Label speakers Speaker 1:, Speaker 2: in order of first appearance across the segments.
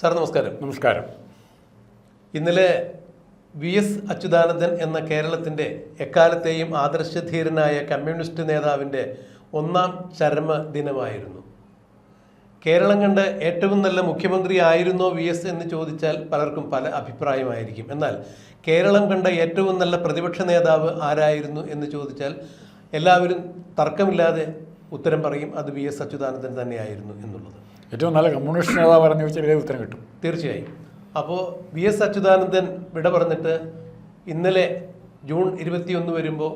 Speaker 1: Sir നമസ്കാരം.
Speaker 2: നമസ്കാരം.
Speaker 1: ഇന്നലെ VS അച്യുതാനന്ദൻ എന്ന കേരളത്തിൻ്റെ എക്കാലത്തെയും ആദർശധീരനായ കമ്മ്യൂണിസ്റ്റ് നേതാവിൻ്റെ 1-ാം ചരമ ദിനമായിരുന്നു. കേരളം കണ്ട ഏറ്റവും നല്ല മുഖ്യമന്ത്രി ആയിരുന്നോ VS എന്ന് ചോദിച്ചാൽ പലർക്കും പല അഭിപ്രായമായിരിക്കും. എന്നാൽ കേരളം കണ്ട ഏറ്റവും നല്ല പ്രതിപക്ഷ നേതാവ് ആരായിരുന്നു എന്ന് ചോദിച്ചാൽ എല്ലാവരും തർക്കമില്ലാതെ ഉത്തരം പറയും, അത് VS അച്യുതാനന്ദൻ തന്നെയായിരുന്നു എന്നുള്ളത്.
Speaker 2: ഏറ്റവും നല്ല കമ്മ്യൂണിസ്റ്റ് നേതാവ് പറഞ്ഞു വെച്ചാൽ ഇതേ ഉത്തരം കിട്ടും.
Speaker 1: തീർച്ചയായും. അപ്പോൾ VS അച്യുതാനന്ദൻ വിട പറഞ്ഞിട്ട് ഇന്നലെ ജൂൺ 21 വരുമ്പോൾ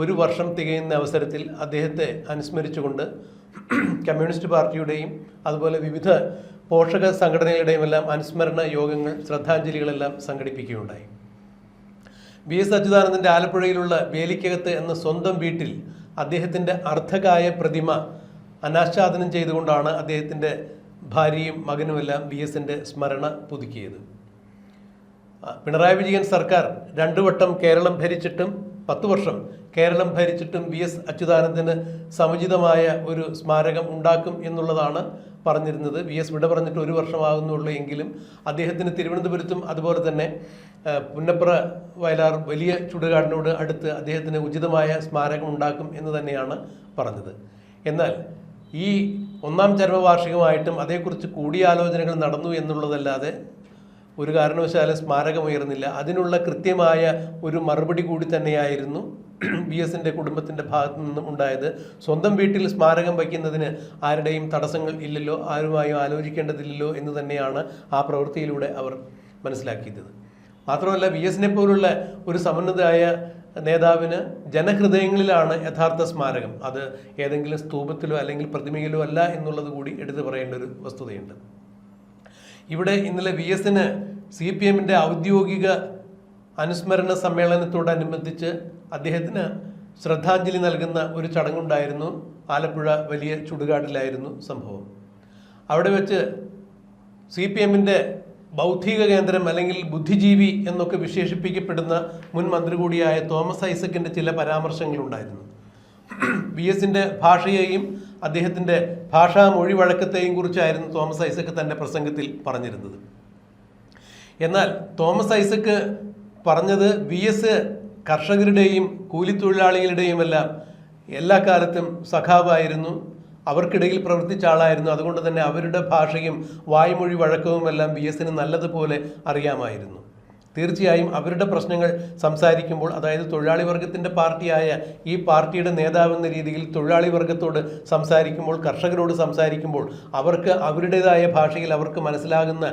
Speaker 1: ഒരു വർഷം തികയുന്ന അവസരത്തിൽ അദ്ദേഹത്തെ അനുസ്മരിച്ചുകൊണ്ട് കമ്മ്യൂണിസ്റ്റ് പാർട്ടിയുടെയും അതുപോലെ വിവിധ പോഷക സംഘടനകളുടെയും എല്ലാം അനുസ്മരണ യോഗങ്ങൾ, ശ്രദ്ധാഞ്ജലികളെല്ലാം സംഘടിപ്പിക്കുകയുണ്ടായി. VS അച്യുതാനന്ദൻ്റെ ആലപ്പുഴയിലുള്ള വേലിക്കകത്ത് എന്ന സ്വന്തം വീട്ടിൽ അദ്ദേഹത്തിൻ്റെ അർദ്ധകായ പ്രതിമ അനാച്ഛാദനം ചെയ്തുകൊണ്ടാണ് അദ്ദേഹത്തിൻ്റെ ഭാര്യയും മകനുമെല്ലാം VSൻ്റെ സ്മരണ പുതുക്കിയത്. പിണറായി വിജയൻ സർക്കാർ 2 വട്ടം കേരളം ഭരിച്ചിട്ടും 10 വർഷം കേരളം ഭരിച്ചിട്ടും VS അച്യുതാനന്ദന് സമുചിതമായ ഒരു സ്മാരകം ഉണ്ടാക്കും എന്നുള്ളതാണ് പറഞ്ഞിരുന്നത്. VS വിട പറഞ്ഞിട്ട് 1 വർഷമാകുന്നുള്ളൂ എങ്കിലും അദ്ദേഹത്തിന് തിരുവനന്തപുരത്തും അതുപോലെ തന്നെ പുന്നപ്ര വയലാർ വലിയ ചുടുകാടിനോട് അടുത്ത് അദ്ദേഹത്തിന് ഉചിതമായ സ്മാരകം ഉണ്ടാക്കും എന്ന് തന്നെയാണ് പറഞ്ഞത്. എന്നാൽ ഈ 1-ാം ചരമവാർഷികമായിട്ടും അതേക്കുറിച്ച് കൂടിയാലോചനകൾ നടന്നു എന്നുള്ളതല്ലാതെ ഒരു കാരണവശാലും സ്മാരകം ഉയർന്നില്ല. അതിനുള്ള കൃത്യമായ ഒരു മറുപടി കൂടി തന്നെയായിരുന്നു VSൻ്റെ കുടുംബത്തിൻ്റെ ഭാഗത്തു നിന്നും ഉണ്ടായത്. സ്വന്തം വീട്ടിൽ സ്മാരകം വയ്ക്കുന്നതിന് ആരുടെയും തടസ്സങ്ങൾ ഇല്ലല്ലോ, ആരുമായും ആലോചിക്കേണ്ടതില്ലല്ലോ എന്ന് തന്നെയാണ് ആ പ്രവൃത്തിയിലൂടെ അവർ മനസ്സിലാക്കിയത്. മാത്രമല്ല VSനെ പോലുള്ള ഒരു സമുന്നതയായ നേതാവിന് ജനഹൃദയങ്ങളിലാണ് യഥാർത്ഥ സ്മാരകം. അത് ഏതെങ്കിലും സ്തൂപത്തിലോ അല്ലെങ്കിൽ പ്രതിമയിലോ അല്ല എന്നുള്ളത് കൂടി എടുത്തു പറയേണ്ട ഒരു വസ്തുതയുണ്ട്. ഇവിടെ ഇന്നലെ VSന് CPMൻ്റെ ഔദ്യോഗിക അനുസ്മരണ സമ്മേളനത്തോടനുബന്ധിച്ച് അദ്ദേഹത്തിന് ശ്രദ്ധാഞ്ജലി നൽകുന്ന ഒരു ചടങ്ങുണ്ടായിരുന്നു. ആലപ്പുഴ വലിയ ചുടുകാട്ടിലായിരുന്നു സംഭവം. അവിടെ വെച്ച് CPMൻ്റെ ബൗദ്ധിക കേന്ദ്രം അല്ലെങ്കിൽ ബുദ്ധിജീവി എന്നൊക്കെ വിശേഷിപ്പിക്കപ്പെടുന്ന മുൻ മന്ത്രി കൂടിയായ തോമസ് ഐസക്കിൻ്റെ ചില പരാമർശങ്ങളുണ്ടായിരുന്നു. VSൻ്റെ ഭാഷയെയും അദ്ദേഹത്തിൻ്റെ ഭാഷാ മൊഴി വഴക്കത്തെയും കുറിച്ചായിരുന്നു തോമസ് ഐസക്ക് തൻ്റെ പ്രസംഗത്തിൽ പറഞ്ഞിരുന്നത്. എന്നാൽ തോമസ് ഐസക്ക് പറഞ്ഞത് VS കർഷകരുടെയും കൂലിത്തൊഴിലാളികളുടെയും എല്ലാം എല്ലാ കാലത്തും സഖാവായിരുന്നു, അവർക്കിടയിൽ പ്രവർത്തിച്ച ആളായിരുന്നു. അതുകൊണ്ട് തന്നെ അവരുടെ ഭാഷയും വായ്മൊഴി വഴക്കവുമെല്ലാം VSന് നല്ലതുപോലെ അറിയാമായിരുന്നു. തീർച്ചയായും അവരുടെ പ്രശ്നങ്ങൾ സംസാരിക്കുമ്പോൾ, അതായത് തൊഴിലാളി വർഗത്തിൻ്റെ പാർട്ടിയായ ഈ പാർട്ടിയുടെ നേതാവെന്ന രീതിയിൽ തൊഴിലാളി വർഗത്തോട് സംസാരിക്കുമ്പോൾ, കർഷകരോട് സംസാരിക്കുമ്പോൾ അവർക്ക് അവരുടേതായ ഭാഷയിൽ അവർക്ക് മനസ്സിലാകുന്ന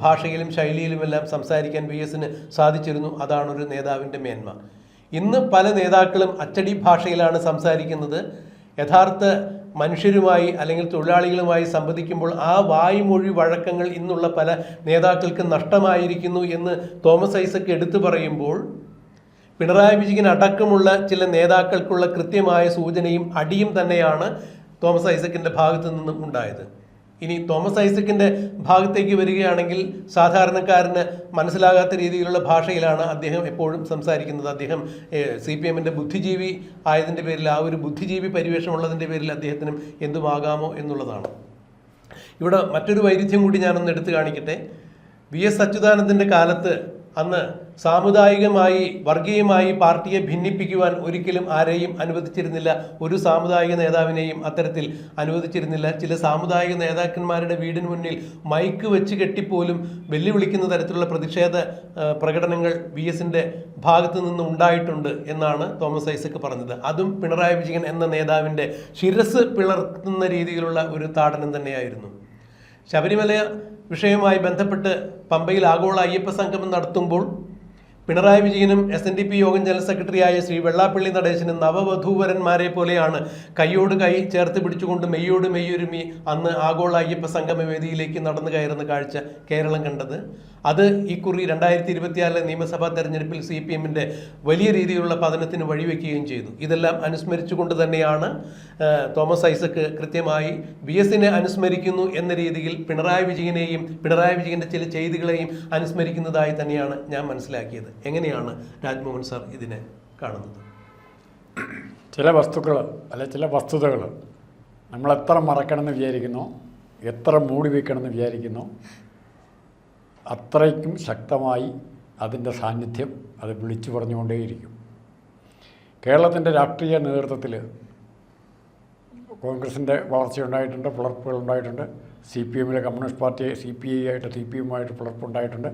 Speaker 1: ഭാഷയിലും ശൈലിയിലുമെല്ലാം സംസാരിക്കാൻ VSന് സാധിച്ചിരുന്നു. അതാണൊരു നേതാവിൻ്റെ മേന്മ. ഇന്ന് പല നേതാക്കളും അച്ചടി ഭാഷയിലാണ് സംസാരിക്കുന്നത്. യഥാർത്ഥ മനുഷ്യരുമായി അല്ലെങ്കിൽ തൊഴിലാളികളുമായി സംവദിക്കുമ്പോൾ ആ വായ്മൊഴി വഴക്കങ്ങൾ ഇന്നുള്ള പല നേതാക്കൾക്ക് നഷ്ടമായിരിക്കുന്നു എന്ന് തോമസ് ഐസക്ക് എടുത്തു പറയുമ്പോൾ, പിണറായി വിജയൻ അടക്കമുള്ള ചില നേതാക്കൾക്കുള്ള കൃത്യമായ സൂചനയും അടിയും തന്നെയാണ് തോമസ് ഐസക്കിൻ്റെ ഭാഗത്തു നിന്നും ഉണ്ടായത്. ഇനി തോമസ് ഐസക്കിൻ്റെ ഭാഗത്തേക്ക് വരികയാണെങ്കിൽ സാധാരണക്കാരന് മനസ്സിലാകാത്ത രീതിയിലുള്ള ഭാഷയിലാണ് അദ്ദേഹം എപ്പോഴും സംസാരിക്കുന്നത്. അദ്ദേഹം CPMൻ്റെ ബുദ്ധിജീവി ആയതിൻ്റെ പേരിൽ, ആ ഒരു ബുദ്ധിജീവി പരിവേഷമുള്ളതിൻ്റെ പേരിൽ അദ്ദേഹത്തിനും എന്തുമാകാമോ എന്നുള്ളതാണ്. ഇവിടെ മറ്റൊരു വൈരുദ്ധ്യം കൂടി ഞാനൊന്ന് എടുത്തു കാണിക്കട്ടെ. VS അച്യുതാനന്ദൻ്റെ കാലത്ത് അന്ന് സാമുദായികമായി വർഗീയമായി പാർട്ടിയെ ഭിന്നിപ്പിക്കുവാൻ ഒരിക്കലും ആരെയും അനുവദിച്ചിരുന്നില്ല. ഒരു സാമുദായിക നേതാവിനെയും അത്തരത്തിൽ അനുവദിച്ചിരുന്നില്ല. ചില സാമുദായിക നേതാക്കന്മാരുടെ വീടിന് മുന്നിൽ മൈക്ക് വെച്ച് കെട്ടിപ്പോലും വെല്ലുവിളിക്കുന്ന തരത്തിലുള്ള പ്രതിഷേധ പ്രകടനങ്ങൾ VSൻ്റെ ഭാഗത്തു നിന്ന് ഉണ്ടായിട്ടുണ്ട് എന്നാണ് തോമസ് ഐസക്ക് പറഞ്ഞത്. അതും പിണറായി വിജയൻ എന്ന നേതാവിൻ്റെ ശിരസ് പിളർത്തുന്ന രീതിയിലുള്ള ഒരു താടനം തന്നെയായിരുന്നു. ശബരിമല വിഷയവുമായി ബന്ധപ്പെട്ട് പമ്പയിൽ ആഗോള അയ്യപ്പ സംഗമം നടത്തുമ്പോൾ പിണറായി വിജയനും SNDP യോഗം ജനറൽ സെക്രട്ടറിയായ ശ്രീ വെള്ളാപ്പള്ളി നടേശനും നവവധൂവരന്മാരെ പോലെയാണ് കൈയോട് കൈ ചേർത്ത് പിടിച്ചുകൊണ്ട് മെയ്യോട് മെയ്യൊരുമി അന്ന് ആഗോള അയ്യപ്പ സംഗമ വേദിയിലേക്ക് നടന്നു കയറുന്ന കാഴ്ച കേരളം കണ്ടത്. അത് ഇക്കുറി 2024 നിയമസഭാ തെരഞ്ഞെടുപ്പിൽ CPMൻ്റെ വലിയ രീതിയിലുള്ള പതനത്തിന് വഴിവെക്കുകയും ചെയ്തു. ഇതെല്ലാം അനുസ്മരിച്ചുകൊണ്ട് തന്നെയാണ് തോമസ് ഐസക്ക് കൃത്യമായി VSനെ അനുസ്മരിക്കുന്നു എന്ന രീതിയിൽ പിണറായി വിജയനെയും പിണറായി വിജയൻ്റെ ചില ചെയ്തികളെയും അനുസ്മരിക്കുന്നതായി തന്നെയാണ് ഞാൻ മനസ്സിലാക്കിയത്. എങ്ങനെയാണ് രാജ്മോഹൻ സാർ ഇതിനെ കാണുന്നത്?
Speaker 2: ചില വസ്തുക്കൾ അല്ലെ ചില വസ്തുതകൾ നമ്മൾ എത്ര മറക്കണമെന്ന് വിചാരിക്കുന്നോ, എത്ര മൂടി വയ്ക്കണമെന്ന് വിചാരിക്കുന്നോ, അത്രയ്ക്കും ശക്തമായി അതിൻ്റെ സാന്നിധ്യം അത് വിളിച്ചു പറഞ്ഞുകൊണ്ടേയിരിക്കും. കേരളത്തിൻ്റെ രാഷ്ട്രീയ നേതൃത്വത്തിൽ കോൺഗ്രസിൻ്റെ വളർച്ചയുണ്ടായിട്ടുണ്ട്, പിളർപ്പുകളുണ്ടായിട്ടുണ്ട്. CPM-ലെ കമ്മ്യൂണിസ്റ്റ് പാർട്ടി CPI ആയിട്ട് CPM-ആയിട്ട് പിളർപ്പുണ്ടായിട്ടുണ്ട്.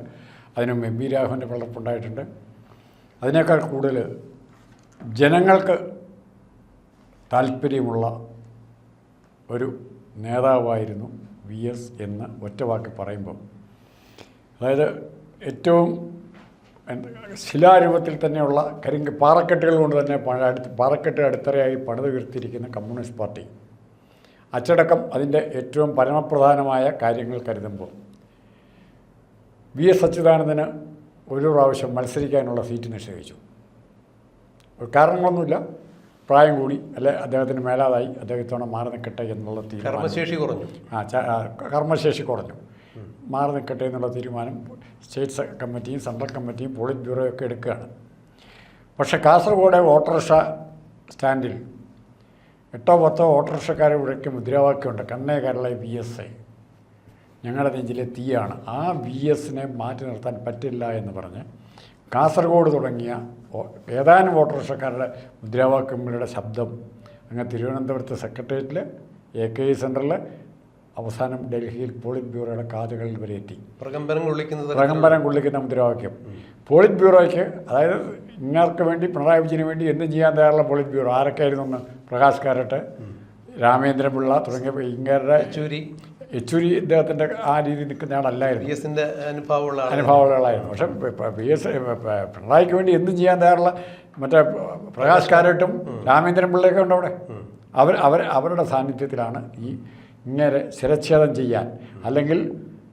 Speaker 2: അതിനും MP രാഘവൻ്റെ പിളർപ്പുണ്ടായിട്ടുണ്ട്. അതിനേക്കാൾ കൂടുതൽ ജനങ്ങൾക്ക് താല്പര്യമുള്ള ഒരു നേതാവായിരുന്നു VS എന്ന് ഒറ്റവാക്കി പറയുമ്പം, അതായത് ഏറ്റവും ശിലാരൂപത്തിൽ തന്നെയുള്ള പാറക്കെട്ടുകൾ കൊണ്ട് തന്നെ പാറക്കെട്ട് അടിത്തറയായി പണിത് ഉയർത്തിയിരിക്കുന്ന കമ്മ്യൂണിസ്റ്റ് പാർട്ടി അച്ചടക്കം അതിൻ്റെ ഏറ്റവും പരമപ്രധാനമായ കാര്യങ്ങൾ കരുതുമ്പോൾ VS അച്യുതാനന്ദന് ഒരു പ്രാവശ്യം മത്സരിക്കാനുള്ള സീറ്റ് നിഷേധിച്ചു. കാരണങ്ങളൊന്നുമില്ല, പ്രായം കൂടി, അല്ലെ അദ്ദേഹത്തിന് മേലാതായി, അദ്ദേഹത്തോടെ മാറി നിൽക്കട്ടെ എന്നുള്ള തീരുമാനം.
Speaker 1: കർമ്മശേഷി കുറഞ്ഞു.
Speaker 2: കർമ്മശേഷി കുറഞ്ഞു, മാറി നിൽക്കട്ടെ എന്നുള്ള തീരുമാനം സ്റ്റേറ്റ് കമ്മിറ്റിയും സെൻട്രൽ കമ്മിറ്റിയും പോളിറ്റ് ബ്യൂറോയും ഒക്കെ എടുക്കുകയാണ്. പക്ഷേ കാസർഗോഡ് ഓട്ടോറിക്ഷ സ്റ്റാൻഡിൽ 8-10 ഓട്ടോറിക്ഷക്കാരെ വിളിക്ക് മുദ്രാവാക്യമുണ്ട്, കണ്ണേ കേരള VS, ഞങ്ങളുടെ നെഞ്ചിലെ തീയാണ്. ആ VS-നെ മാറ്റി നിർത്താൻ പറ്റില്ല എന്ന് പറഞ്ഞ് കാസർഗോഡ് തുടങ്ങിയ ഏതാനും ഓട്ടോറിക്ഷക്കാരുടെ മുദ്രാവാക്യങ്ങളുടെ ശബ്ദം അങ്ങ് തിരുവനന്തപുരത്ത് സെക്രട്ടേറിയറ്റിൽ AKI സെൻറ്ററിൽ അവസാനം ഡൽഹിയിൽ പോളിറ്റ് ബ്യൂറോയുടെ കാതുകളിൽ വരെ എത്തി. പ്രകമ്പനം കൊള്ളിക്കുന്ന മുദ്രാവാക്യം പോളിറ്റ് ബ്യൂറോയ്ക്ക്, അതായത് ഇങ്ങർക്ക് വേണ്ടി, പിണറായി വിജയന് വേണ്ടി എന്തും ചെയ്യാൻ തയ്യാറുള്ള പോളിറ്റ് ബ്യൂറോ ആരൊക്കെയായിരുന്നു എന്ന് പ്രകാശ് കാരട്ട്, രാമേന്ദ്രപിള്ള തുടങ്ങിയ ഇങ്ങരുടെ യെച്ചൂരി ഇദ്ദേഹത്തിൻ്റെ ആ രീതിയിൽ നിൽക്കുന്ന ആളല്ലായിരുന്നു,
Speaker 1: VS-ന്റെ
Speaker 2: അനുഭവങ്ങളായിരുന്നു. പക്ഷേ പിണറായിക്ക് വേണ്ടി എന്തും ചെയ്യാൻ തയ്യാറുള്ള മറ്റേ പ്രകാശ് കാരട്ടും രാമേന്ദ്രപിള്ളയൊക്കെ ഉണ്ട് അവിടെ. അവരുടെ സാന്നിധ്യത്തിലാണ് ഈ ഇങ്ങനെ ശിരച്ഛേദം ചെയ്യാൻ, അല്ലെങ്കിൽ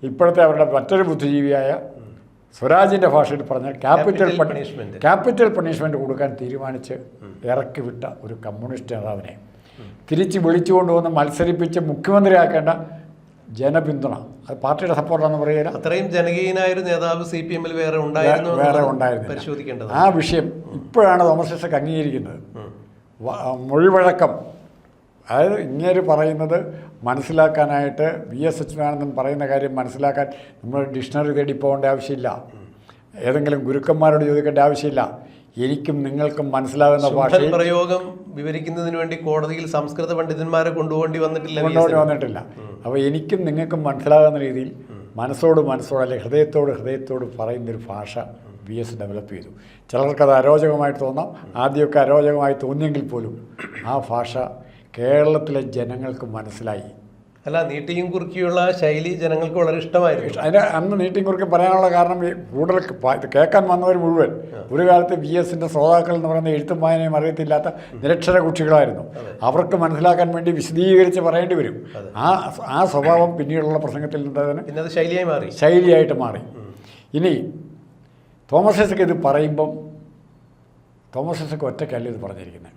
Speaker 2: ഇപ്പോഴത്തെ അവരുടെ മറ്റൊരു ബുദ്ധിജീവിയായ സ്വരാജിൻ്റെ ഭാഷയിൽ പറഞ്ഞാൽ ക്യാപിറ്റൽ പണിഷ്മെൻറ്റ് കൊടുക്കാൻ തീരുമാനിച്ച് ഇറക്കി വിട്ട ഒരു കമ്മ്യൂണിസ്റ്റ് നേതാവിനെ തിരിച്ച് വിളിച്ചുകൊണ്ടുവന്ന് മത്സരിപ്പിച്ച് മുഖ്യമന്ത്രിയാക്കേണ്ട ജനപിന്തുണ, അത് പാർട്ടിയുടെ സപ്പോർട്ടാണെന്ന് പറയുക.
Speaker 1: അത്രയും ജനകീയനായൊരു നേതാവ് CPM-ൽ വേറെ ഉണ്ടായിരുന്നു.
Speaker 2: ആ വിഷയം ഇപ്പോഴാണ് തോമസ് ഐസക് അംഗീകരിക്കുന്നത്. മൊഴിവഴക്കം, അതായത് ഇങ്ങനെ പറയുന്നത് മനസ്സിലാക്കാനായിട്ട് VS അച്യുതാനന്ദൻ പറയുന്ന കാര്യം മനസ്സിലാക്കാൻ നമ്മൾ ഡിക്ഷണറി തേടി പോകേണ്ട ആവശ്യമില്ല, ഏതെങ്കിലും ഗുരുക്കന്മാരോട് ചോദിക്കേണ്ട ആവശ്യമില്ല. എനിക്കും നിങ്ങൾക്കും മനസ്സിലാകുന്ന ഭാഷയിൽ
Speaker 1: പ്രയോഗം വിവരിക്കുന്നതിന് വേണ്ടി കോടതിയിൽ സംസ്കൃത പണ്ഡിതന്മാരെ കൊണ്ടുപോകേണ്ടി വന്നിട്ടില്ല.
Speaker 2: അപ്പോൾ എനിക്കും നിങ്ങൾക്കും മനസ്സിലാകുന്ന രീതിയിൽ മനസ്സോട് അല്ലെങ്കിൽ ഹൃദയത്തോട് പറയുന്നൊരു ഭാഷ VS ഡെവലപ്പ് ചെയ്തു. ചിലർക്കത് അരോചകമായിട്ട് തോന്നാം, ആദ്യമൊക്കെ അരോചകമായി തോന്നിയെങ്കിൽ പോലും ആ ഭാഷ കേരളത്തിലെ ജനങ്ങൾക്ക് മനസ്സിലായി.
Speaker 1: അല്ല, നീട്ടിയും കുറുക്കിയുള്ള ശൈലി ജനങ്ങൾക്ക് വളരെ ഇഷ്ടമായിരുന്നു.
Speaker 2: അതിന് അന്ന് നീട്ടിയും കുറുക്കി പറയാനുള്ള കാരണം കൂടുതൽ കേൾക്കാൻ വന്നവർ മുഴുവൻ ഒരു കാലത്ത് VS-ന്റെ ശ്രോതാക്കൾ എന്ന് പറയുന്ന എഴുത്തും വായനയും അറിയത്തില്ലാത്ത നിരക്ഷര കുട്ടികളായിരുന്നു. അവർക്ക് മനസ്സിലാക്കാൻ വേണ്ടി വിശദീകരിച്ച് പറയേണ്ടി വരും. ആ സ്വഭാവം പിന്നീടുള്ള പ്രസംഗത്തിൽ നിന്നത് ശൈലിയായിട്ട് മാറി. ഇനി തോമസ് ഐസക് ഇത് പറയുമ്പം തോമസ് ഐസക് ഒറ്റയ്ക്കല്ല ഇത് പറഞ്ഞിരിക്കുന്നത്.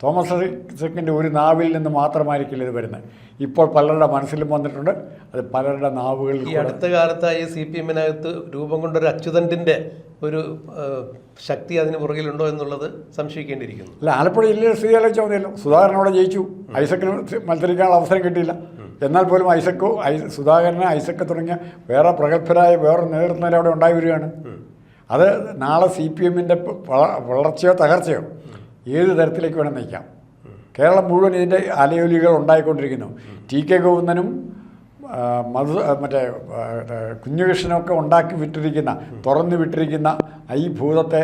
Speaker 2: തോമസ് ഐസക്കിൻ്റെ ഒരു നാവിൽ നിന്ന് മാത്രമായിരിക്കില്ല ഇത് വരുന്നത്. ഇപ്പോൾ പലരുടെ മനസ്സിലും വന്നിട്ടുണ്ട്, അത് പലരുടെ നാവുകളിൽ.
Speaker 1: ഈ അടുത്ത കാലത്തായി CPM-നകത്ത് രൂപം കൊണ്ടൊരു അച്യുതണ്ടിൻ്റെ ഒരു ശക്തി അതിന് പുറകിലുണ്ടോ എന്നുള്ളത് സംശയിക്കേണ്ടിയിരിക്കുന്നു.
Speaker 2: അല്ല, ആലപ്പുഴ ജില്ലയിൽ സ്ഥിതി ആലോചിച്ചാൽ മതിയല്ലോ. സുധാകരനോടെ ജയിച്ചു, ഐസക്കിന് മത്സരിക്കാനുള്ള അവസരം കിട്ടിയില്ല. എന്നാൽ പോലും സുധാകരന് ഐസക്ക് തുടങ്ങിയ വേറെ പ്രഗത്ഭരായ വേറെ നേതൃത്വം അവിടെ ഉണ്ടായി വരികയാണ്. അത് നാളെ CPM-ന്റെ വളർച്ചയോ തകർച്ചയോ ഏത് തരത്തിലേക്ക് വേണം നയിക്കാം. കേരളം മുഴുവൻ ഇതിൻ്റെ അലയൊലികൾ ഉണ്ടായിക്കൊണ്ടിരിക്കുന്നു. TK ഗോവിന്ദനും കുഞ്ഞുകൃഷ്ണനൊക്കെ ഉണ്ടാക്കി വിട്ടിരിക്കുന്ന, തുറന്നു വിട്ടിരിക്കുന്ന ഈ ഭൂതത്തെ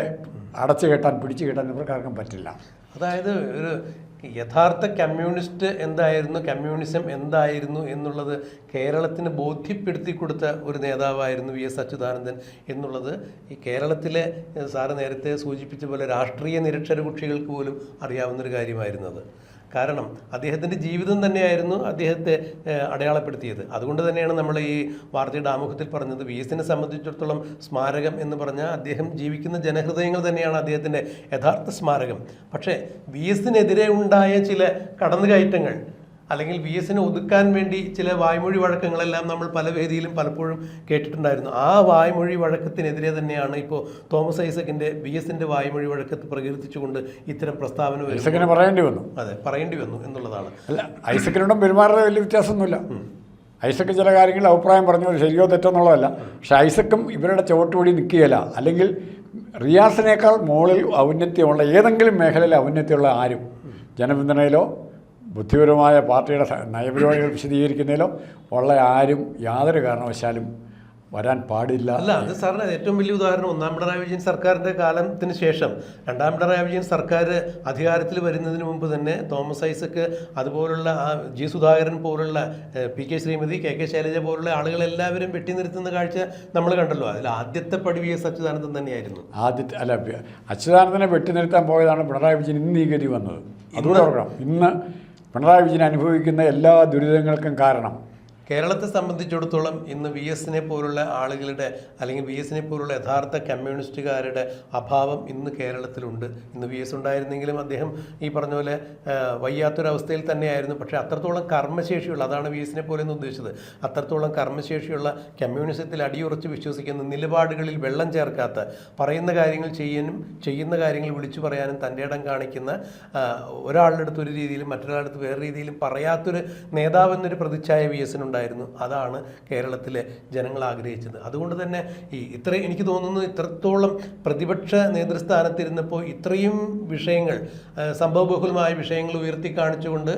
Speaker 2: പിടിച്ചു കെട്ടാൻ ഇവർക്കാർക്കും പറ്റില്ല.
Speaker 1: അതായത് ഒരു യഥാർത്ഥ കമ്മ്യൂണിസ്റ്റ് എന്തായിരുന്നു, കമ്മ്യൂണിസം എന്തായിരുന്നു എന്നുള്ളത് കേരളത്തിന് ബോധ്യപ്പെടുത്തി കൊടുത്ത ഒരു നേതാവായിരുന്നു VS അച്യുതാനന്ദൻ എന്നുള്ളത് ഈ കേരളത്തിലെ സാറ് നേരത്തെ സൂചിപ്പിച്ച പോലെ രാഷ്ട്രീയ നിരക്ഷര കുട്ടികൾക്ക് പോലും അറിയാവുന്നൊരു കാര്യമായിരുന്നത്. കാരണം അദ്ദേഹത്തിൻ്റെ ജീവിതം തന്നെയായിരുന്നു അദ്ദേഹത്തെ അടയാളപ്പെടുത്തിയത്. അതുകൊണ്ട് തന്നെയാണ് നമ്മൾ ഈ വാർത്തയുടെ ആമുഖത്തിൽ പറഞ്ഞത് VS-നെ സംബന്ധിച്ചിടത്തോളം സ്മാരകം എന്ന് പറഞ്ഞാൽ അദ്ദേഹം ജീവിക്കുന്ന ജനഹൃദയങ്ങൾ തന്നെയാണ് അദ്ദേഹത്തിൻ്റെ യഥാർത്ഥ സ്മാരകം. പക്ഷേ VS-നെതിരെ ഉണ്ടായ ചില കടന്നുകയറ്റങ്ങൾ അല്ലെങ്കിൽ VS-നെ ഒതുക്കാൻ വേണ്ടി ചില വായ്മൊഴി വഴക്കങ്ങളെല്ലാം നമ്മൾ പല വേദിയിലും പലപ്പോഴും കേട്ടിട്ടുണ്ടായിരുന്നു. ആ വായ്മൊഴി വഴക്കത്തിനെതിരെ തന്നെയാണ് ഇപ്പോൾ തോമസ് ഐസക്കിൻ്റെ VS-ന്റെ വായ്മൊഴി വഴക്കത്ത് പ്രകീർത്തിച്ചുകൊണ്ട് ഇത്തരം പ്രസ്താവന
Speaker 2: പറയേണ്ടി വന്നു.
Speaker 1: അതെ, പറയേണ്ടി വന്നു എന്നുള്ളതാണ്.
Speaker 2: അല്ല, ഐസക്കിനോടും പെരുമാറുന്ന വലിയ വ്യത്യാസമൊന്നുമില്ല. ഐസക്ക് ചില കാര്യങ്ങളിൽ അഭിപ്രായം പറഞ്ഞു, ശരിയോ തെറ്റോ എന്നുള്ളതല്ല. പക്ഷേ ഐസക്കും ഇവരുടെ ചുവട്ടുപടി നിൽക്കുകയില്ല. അല്ലെങ്കിൽ റിയാസിനേക്കാൾ മുകളിൽ ഔന്നത്യമുള്ള ഏതെങ്കിലും മേഖലയിൽ ഔന്നത്യമുള്ള ആരും ജനപിന്തുണയിലോ ബുദ്ധിപരമായ പാർട്ടിയുടെ നയപരിപാടികൾ വിശദീകരിക്കുന്നതിലോ ഉള്ള ആരും യാതൊരു കാരണവശാലും വരാൻ പാടില്ല.
Speaker 1: അല്ല, അത് സാറിന് ഏറ്റവും വലിയ ഉദാഹരണം ഒന്നാം പിണറായി വിജയൻ സർക്കാരിൻ്റെ കാലത്തിന് ശേഷം രണ്ടാം പിണറായി വിജയൻ സർക്കാർ അധികാരത്തിൽ വരുന്നതിന് മുമ്പ് തന്നെ തോമസ് ഐസക്ക് അതുപോലുള്ള ജി സുധാകരൻ പോലുള്ള P K Shrimati, K K Shailaja പോലുള്ള ആളുകളെല്ലാവരും വെട്ടി നിർത്തുന്ന കാഴ്ച നമ്മൾ കണ്ടല്ലോ. അതിൽ ആദ്യത്തെ പടി VS അച്യുതാനന്ദൻ തന്നെയായിരുന്നു.
Speaker 2: അച്യുതാനന്ദനെ വെട്ടി നിർത്താൻ പോയതാണ് പിണറായി വിജയൻ ഇന്ന് ഈ ഗതി വന്നത്. അതുകൂടെ ഓർക്കണം. ഇന്ന് പിണറായി വിജയൻ അനുഭവിക്കുന്ന എല്ലാ ദുരിതങ്ങൾക്കും കാരണം
Speaker 1: കേരളത്തെ സംബന്ധിച്ചിടത്തോളം ഇന്ന് VSനെ പോലുള്ള ആളുകളുടെ അല്ലെങ്കിൽ VSനെ പോലുള്ള യഥാർത്ഥ കമ്മ്യൂണിസ്റ്റുകാരുടെ അഭാവം ഇന്ന് കേരളത്തിലുണ്ട്. ഇന്ന് VS ഉണ്ടായിരുന്നെങ്കിലും അദ്ദേഹം ഈ പറഞ്ഞ പോലെ വയ്യാത്തൊരവസ്ഥയിൽ തന്നെയായിരുന്നു. പക്ഷേ അത്രത്തോളം കർമ്മശേഷിയുള്ള, അതാണ് VSനെ പോലെ എന്ന് ഉദ്ദേശിച്ചത്, അത്രത്തോളം കർമ്മശേഷിയുള്ള കമ്മ്യൂണിസത്തിൽ അടിയുറച്ച് വിശ്വസിക്കുന്ന, നിലപാടുകളിൽ വെള്ളം ചേർക്കാത്ത, പറയുന്ന കാര്യങ്ങൾ ചെയ്യുന്ന കാര്യങ്ങൾ വിളിച്ചു പറയാനും തൻ്റെ ഇടം കാണിക്കുന്ന, ഒരാളുടെ അടുത്ത് ഒരു രീതിയിലും മറ്റൊരാളുടെ അടുത്ത് വേറെ രീതിയിലും പറയാത്തൊരു നേതാവെന്നൊരു പ്രതിച്ഛായ VSനുണ്ട്. അതാണ് കേരളത്തിലെ ജനങ്ങൾ ആഗ്രഹിച്ചത്. അതുകൊണ്ട് തന്നെ എനിക്ക് തോന്നുന്നു ഇത്രത്തോളം പ്രതിപക്ഷ നേതൃസ്ഥാനത്തിരുന്നപ്പോൾ ഇത്രയും വിഷയങ്ങൾ, സംഭവബഹുലമായ വിഷയങ്ങൾ ഉയർത്തി കാണിച്ചുകൊണ്ട്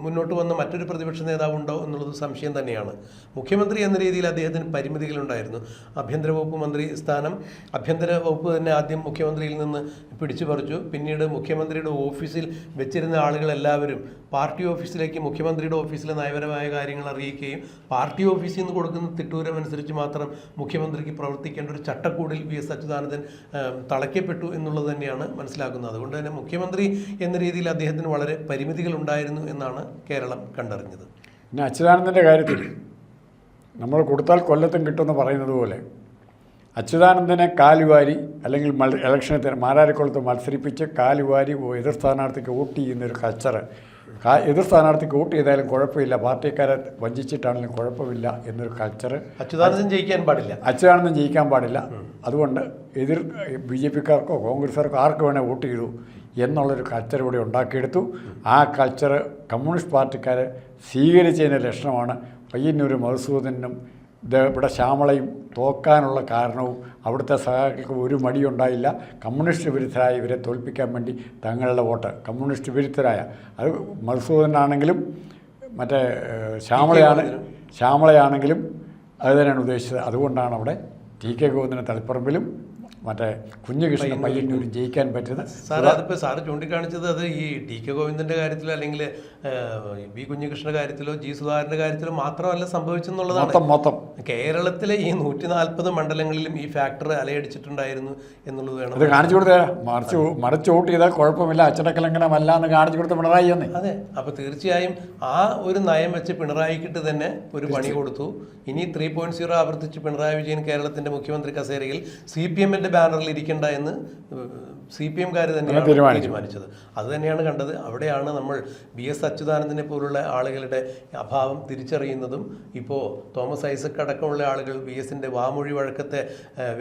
Speaker 1: മുന്നോട്ട് വന്ന മറ്റൊരു പ്രതിപക്ഷ നേതാവുണ്ടോ എന്നുള്ളത് സംശയം തന്നെയാണ്. മുഖ്യമന്ത്രി എന്ന രീതിയിൽ അദ്ദേഹത്തിന് പരിമിതികളുണ്ടായിരുന്നു. ആഭ്യന്തര വകുപ്പ് മന്ത്രി സ്ഥാനം, ആഭ്യന്തര വകുപ്പ് തന്നെ ആദ്യം മുഖ്യമന്ത്രിയിൽ നിന്ന് പിടിച്ചു പറിച്ചു. പിന്നീട് മുഖ്യമന്ത്രിയുടെ ഓഫീസിൽ വെച്ചിരുന്ന ആളുകളെല്ലാവരും പാർട്ടി ഓഫീസിലേക്ക്, മുഖ്യമന്ത്രിയുടെ ഓഫീസിലെ നയപരമായ കാര്യങ്ങൾ അറിയിക്കുകയും പാർട്ടി ഓഫീസിൽ നിന്ന് കൊടുക്കുന്ന തിട്ടൂരമനുസരിച്ച് മാത്രം മുഖ്യമന്ത്രിക്ക് പ്രവർത്തിക്കേണ്ട ഒരു ചട്ടക്കൂടിൽ VS അച്യുതാനന്ദൻ തളയ്ക്കപ്പെട്ടു എന്നുള്ളത് തന്നെയാണ് മനസ്സിലാക്കുന്നത്. അതുകൊണ്ട് തന്നെ മുഖ്യമന്ത്രി എന്ന രീതിയിൽ അദ്ദേഹത്തിന് വളരെ പരിമിതികൾ ഉണ്ടായിരുന്നു എന്നാണ് കേരളം കണ്ടറിഞ്ഞത്.
Speaker 2: പിന്നെ അച്യുതാനന്ദൻ്റെ കാര്യത്തിൽ നമ്മൾ കൊടുത്താൽ കൊല്ലത്തും കിട്ടുമെന്ന് പറയുന്നത് പോലെ അച്യുതാനന്ദനെ കാലുവാരി അല്ലെങ്കിൽ ഇലക്ഷന് മാരാരിക്കുളത്ത് മത്സരിപ്പിച്ച് കാലുവാരി എതിർ സ്ഥാനാർത്ഥിക്ക് വോട്ട് ചെയ്യുന്നൊരു കൾച്ചർ, എതിർ സ്ഥാനാർത്ഥിക്ക് വോട്ട് ചെയ്താലും കുഴപ്പമില്ല, പാർട്ടിക്കാരെ വഞ്ചിച്ചിട്ടാണെങ്കിലും കുഴപ്പമില്ല എന്നൊരു കൾച്ചർ
Speaker 1: അച്യുതാനന്ദൻ ജയിക്കാൻ പാടില്ല.
Speaker 2: അതുകൊണ്ട് എതിർ BJPക്കാർക്കോ കോൺഗ്രസ്സുകാർക്കോ ആർക്ക് വേണേൽ വോട്ട് ചെയ്തു എന്നുള്ളൊരു കൾച്ചർ ഇവിടെ ഉണ്ടാക്കിയെടുത്തു. ആ കൾച്ചർ കമ്മ്യൂണിസ്റ്റ് പാർട്ടിക്കാർ സ്വീകരിച്ചതിൻ്റെ ലക്ഷണമാണ് പയ്യന്നൂർ മധുസൂദനും ഇവിടെ ശ്യാമളയും തോക്കാനുള്ള കാരണവും. അവിടുത്തെ സഹാക്കൾക്ക് ഒരു മടിയുണ്ടായില്ല. കമ്മ്യൂണിസ്റ്റ് വിരുദ്ധരായ ഇവരെ തോൽപ്പിക്കാൻ വേണ്ടി തങ്ങളുടെ വോട്ട് കമ്മ്യൂണിസ്റ്റ് വിരുദ്ധരായ, അത് മധുസൂദനാണെങ്കിലും മറ്റേ ശ്യാമളയാണെങ്കിലും അത് തന്നെയാണ് ഉദ്ദേശിച്ചത്. അതുകൊണ്ടാണ് അവിടെ TK ഗോവിന്ദന് തളിപ്പറമ്പിലും മറ്റേ കുഞ്ഞുകൃഷ്ണൻ പയ്യന്നൂരും ജയിക്കാൻ പറ്റുന്നത്.
Speaker 1: അതിപ്പോൾ സാറ് ചൂണ്ടിക്കാണിച്ചത് അത് ഈ TK ഗോവിന്ദൻ്റെ കാര്യത്തിലോ അല്ലെങ്കിൽ B കുഞ്ഞുകൃഷ്ണൻ്റെ കാര്യത്തിലോ G സുധാകരൻ്റെ കാര്യത്തിലോ മാത്രമല്ല സംഭവിച്ചെന്നുള്ളതാണ്.
Speaker 2: മൊത്തം
Speaker 1: കേരളത്തിലെ ഈ 140 മണ്ഡലങ്ങളിലും ഈ ഫാക്ടർ അലയടിച്ചിട്ടുണ്ടായിരുന്നു എന്നുള്ളത് വേണം.
Speaker 2: അത് കാണിച്ചു കൊടുത്തേ, മറിച്ച് വോട്ട് ചെയ്താൽ കുഴപ്പമില്ല, അച്ചടക്കലംഘനമല്ല എന്ന് കാണിച്ചു കൊടുത്ത പിണറായി തന്നെ.
Speaker 1: അതെ, അപ്പോൾ തീർച്ചയായും ആ ഒരു നയം വെച്ച് പിണറായിക്കിട്ട് തന്നെ ഒരു പണി കൊടുത്തു. ഇനി 3.0 ആവർത്തിച്ച് പിണറായി വിജയൻ കേരളത്തിൻ്റെ മുഖ്യമന്ത്രി കസേരയിൽ CPMൻ്റെ ബാനറിൽ ഇരിക്കേണ്ട എന്ന് CPMകാർ തന്നെയാണ് തീരുമാനിച്ചത്. അത് തന്നെയാണ് കണ്ടത്. അവിടെയാണ് നമ്മൾ VS അച്യുതാനന്ദനെ പോലുള്ള ആളുകളുടെ അഭാവം തിരിച്ചറിയുന്നതും. ഇപ്പോൾ തോമസ് ഐസക് അടക്കമുള്ള ആളുകൾ VSൻ്റെ വാമൊഴി വഴക്കത്തെ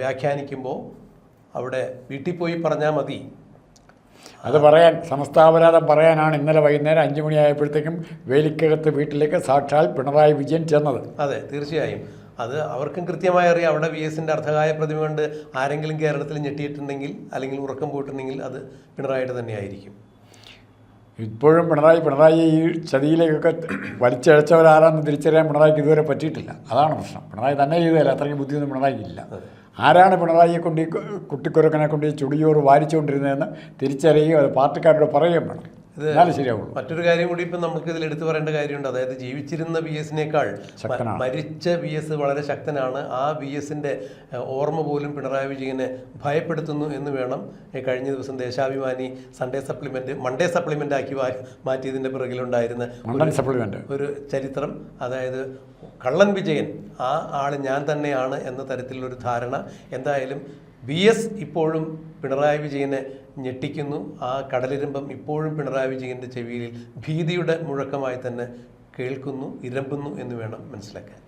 Speaker 1: വ്യാഖ്യാനിക്കുമ്പോൾ അവിടെ വീട്ടിൽ പോയി പറഞ്ഞാൽ മതി,
Speaker 2: അത് പറയാൻ സമസ്താപരാധം പറയാനാണ് ഇന്നലെ വൈകുന്നേരം 5 മണിയായപ്പോഴത്തേക്കും വേലിക്കകത്ത് വീട്ടിലേക്ക് സാക്ഷാൽ പിണറായി വിജയൻ ചെന്നത്.
Speaker 1: അതെ, തീർച്ചയായും അത് അവർക്കും കൃത്യമായി അറിയാം. അവിടെ VSൻ്റെ അർദ്ധകായ പ്രതിമ കൊണ്ട് ആരെങ്കിലും കേരളത്തിൽ ഞെട്ടിയിട്ടുണ്ടെങ്കിൽ അല്ലെങ്കിൽ ഉറക്കം പോയിട്ടുണ്ടെങ്കിൽ അത് പിണറായിയുടെ തന്നെയായിരിക്കും.
Speaker 2: ഇപ്പോഴും പിണറായി ഈ ചതിയിലേക്കൊക്കെ വലിച്ചഴച്ചവരാരാന്ന് തിരിച്ചറിയാൻ പിണറായിക്ക് ഇതുവരെ പറ്റിയിട്ടില്ല. അതാണ് പ്രശ്നം. പിണറായി തന്നെ ചെയ്തതല്ല, അത്രയ്ക്ക് ബുദ്ധിയൊന്നും പിണറായിക്കില്ല. ആരാണ് പിണറായിയെ കൊണ്ട് ഈ കുട്ടിക്കുരക്കനെ കൊണ്ട് ഈ ചുടിയോറ് വാരിച്ചുകൊണ്ടിരുന്നതെന്ന് തിരിച്ചറിയുകയും അത് പാർട്ടിക്കാരോട് പറയുകയും വേണം. ശരിയാവുള്ളൂ.
Speaker 1: മറ്റൊരു കാര്യം കൂടി ഇപ്പം നമുക്ക് ഇതിൽ എടുത്തു പറയേണ്ട കാര്യമുണ്ട്. അതായത് ജീവിച്ചിരുന്ന VSനേക്കാൾ മരിച്ച VS വളരെ ശക്തനാണ്. ആ VSൻ്റെ ഓർമ്മ പോലും പിണറായി വിജയനെ ഭയപ്പെടുത്തുന്നു എന്ന് വേണം. കഴിഞ്ഞ ദിവസം ദേശാഭിമാനി മൺഡേ സപ്ലിമെൻ്റ് ആക്കി മാറ്റിയതിൻ്റെ പിറകിലുണ്ടായിരുന്ന ഒരു ചരിത്രം. അതായത് കള്ളൻ വിജയൻ ആ ആൾ ഞാൻ തന്നെയാണ് എന്ന തരത്തിലുള്ളൊരു ധാരണ. എന്തായാലും VS ഇപ്പോഴും പിണറായി വിജയനെ ഞെട്ടിക്കുന്നു. ആ കടലിരമ്പം ഇപ്പോഴും പിണറായി വിജയൻ്റെ ചെവിയിൽ ഭീതിയുടെ മുഴക്കമായി തന്നെ കേൾക്കുന്നു, ഇരമ്പുന്നു എന്ന് വേണം മനസ്സിലാക്കാൻ.